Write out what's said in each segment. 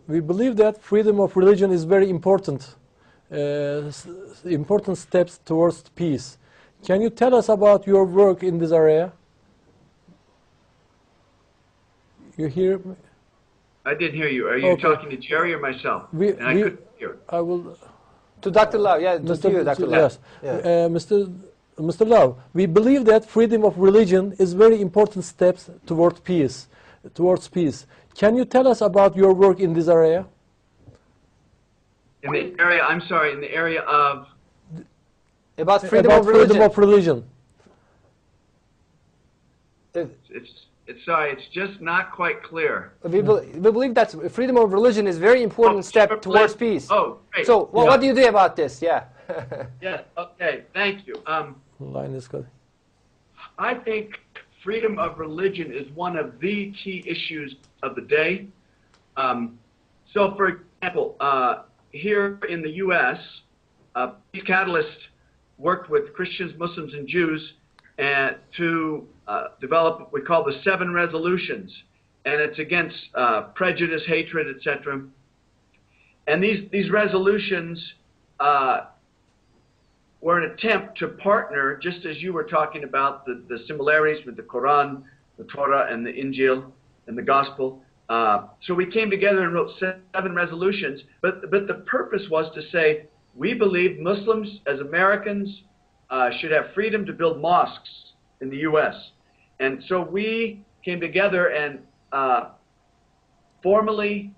We believe that freedom of religion is very important, important steps towards peace. Can you tell us about your work in this area? You hear me? I didn't hear you. Are you talking to Jerry or myself? I couldn't hear. I will. To Dr. Love, yeah, to you, Dr. Love. Yes, yeah. Mr. Love, we believe that freedom of religion is very important steps toward peace. Can you tell us about your work in this area? In the area, I'm sorry, in the area of? About freedom of religion. Freedom of religion. Sorry, it's just not quite clear. We believe that freedom of religion is a very important step towards peace. Oh, great. So, what do you do about this? Yeah. Yeah, okay, thank you. Line is good. I think freedom of religion is one of the key issues of the day. So, for example, here in the U.S., Peace Catalyst worked with Christians, Muslims, and Jews to develop what we call the 7 resolutions, and it's against prejudice, hatred, etc. And these resolutions were an attempt to partner, just as you were talking about the similarities with the Quran, the Torah, and the Injil, and the Gospel. So we came together and wrote 7 resolutions, but the purpose was to say, we believe Muslims, as Americans, should have freedom to build mosques in the U.S. And so we came together and formally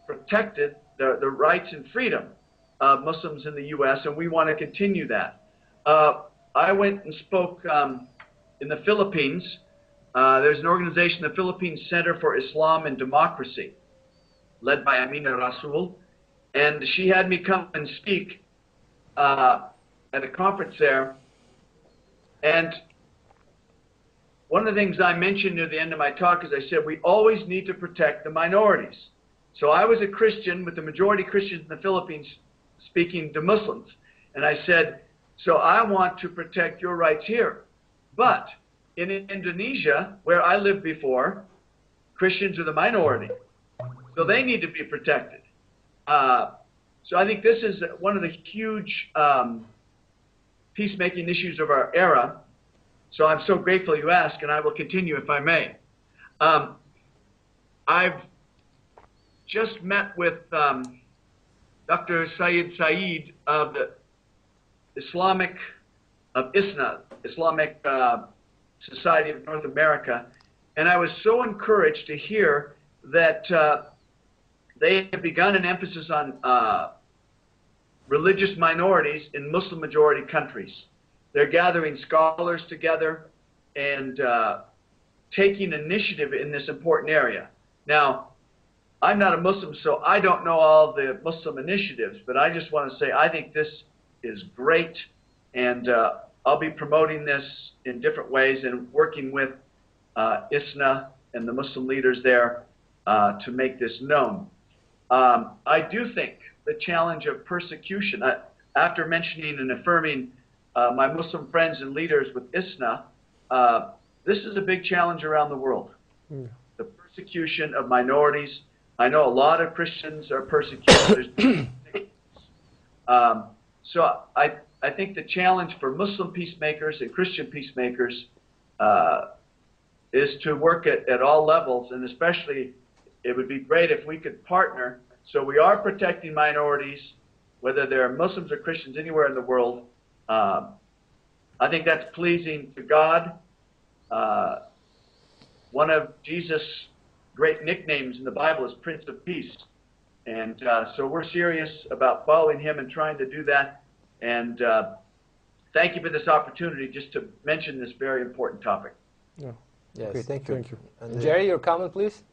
protected the rights and freedom of Muslims in the U.S., and we want to continue that. I went and spoke in the Philippines. There's an organization, the Philippine Center for Islam and Democracy, led by Amina Rasul, and she had me come and speak at a conference there. And one of the things I mentioned near the end of my talk is I said we always need to protect the minorities. So I was a Christian with the majority Christians in the Philippines speaking to Muslims. And I said, so I want to protect your rights here. But in Indonesia, where I lived before, Christians are the minority. So they need to be protected. So I think this is one of the huge peacemaking issues of our era. So I'm so grateful you asked, and I will continue if I may. I've just met with Dr. Saeed Saeed of the Islamic Society of North America, and I was so encouraged to hear that they have begun an emphasis on religious minorities in Muslim-majority countries. They're gathering scholars together and taking initiative in this important area. Now, I'm not a Muslim, so I don't know all the Muslim initiatives, but I just want to say I think this is great, and I'll be promoting this in different ways and working with ISNA and the Muslim leaders there to make this known. I do think the challenge of persecution, after mentioning and affirming my Muslim friends and leaders with ISNA, this is a big challenge around the world. Mm. The persecution of minorities. I know a lot of Christians are persecuted. So I think the challenge for Muslim peacemakers and Christian peacemakers is to work at all levels, and especially it would be great if we could partner so we are protecting minorities, whether they're Muslims or Christians anywhere in the world. I think that's pleasing to God. One of Jesus' great nicknames in the Bible is Prince of Peace. And so we're serious about following him and trying to do that. And thank you for this opportunity just to mention this very important topic. Yeah. Yes. Okay, thank you. And Jerry, your comment, please.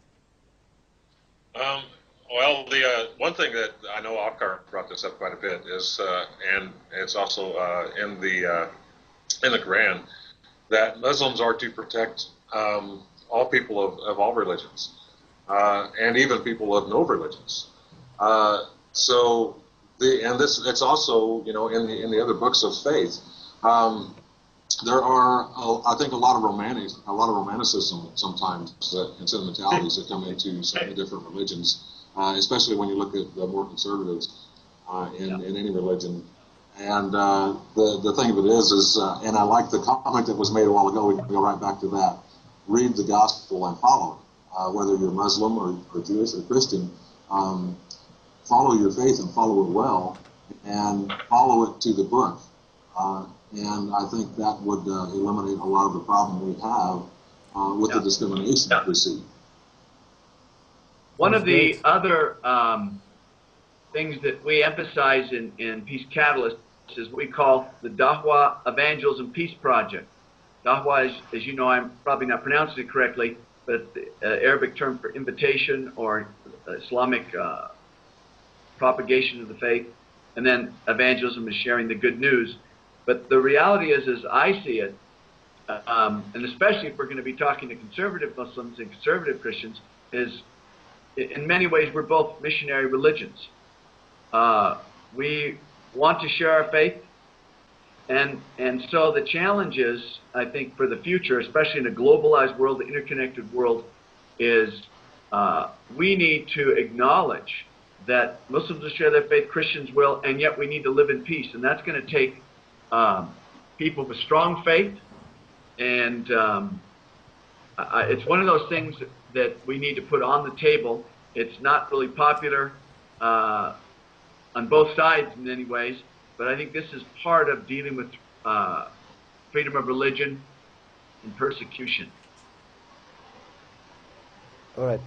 Well, the one thing that I know Afkar brought this up quite a bit is, and it's also in the Quran, that Muslims are to protect all people of all religions, and even people of no religions. And this it's also in the other books of faith. there are, I think, a lot of romanticism sometimes and sentimentalities that come into certain different religions, especially when you look at the more conservatives in any religion. And the thing of it is, and I like the comment that was made a while ago. We can go right back to that. Read the gospel and follow it. Whether you're Muslim or Jewish or Christian, follow your faith and follow it well, and follow it to the book. And I think that would eliminate a lot of the problem we have with the discrimination that we see. One of the other things that we emphasize in Peace Catalyst is what we call the Dawah Evangelism Peace Project. Dawah is, as you know, I'm probably not pronouncing it correctly, but the Arabic term for invitation or Islamic propagation of the faith, and then evangelism is sharing the good news. But the reality is, as I see it, and especially if we're going to be talking to conservative Muslims and conservative Christians, is in many ways we're both missionary religions. We want to share our faith, and so the challenge is, I think, for the future, especially in a globalized world, the interconnected world, is we need to acknowledge that Muslims will share their faith, Christians will, and yet we need to live in peace. And that's going to take people with strong faith, and it's one of those things that we need to put on the table. It's not really popular on both sides in many ways, but I think this is part of dealing with freedom of religion and persecution. All right.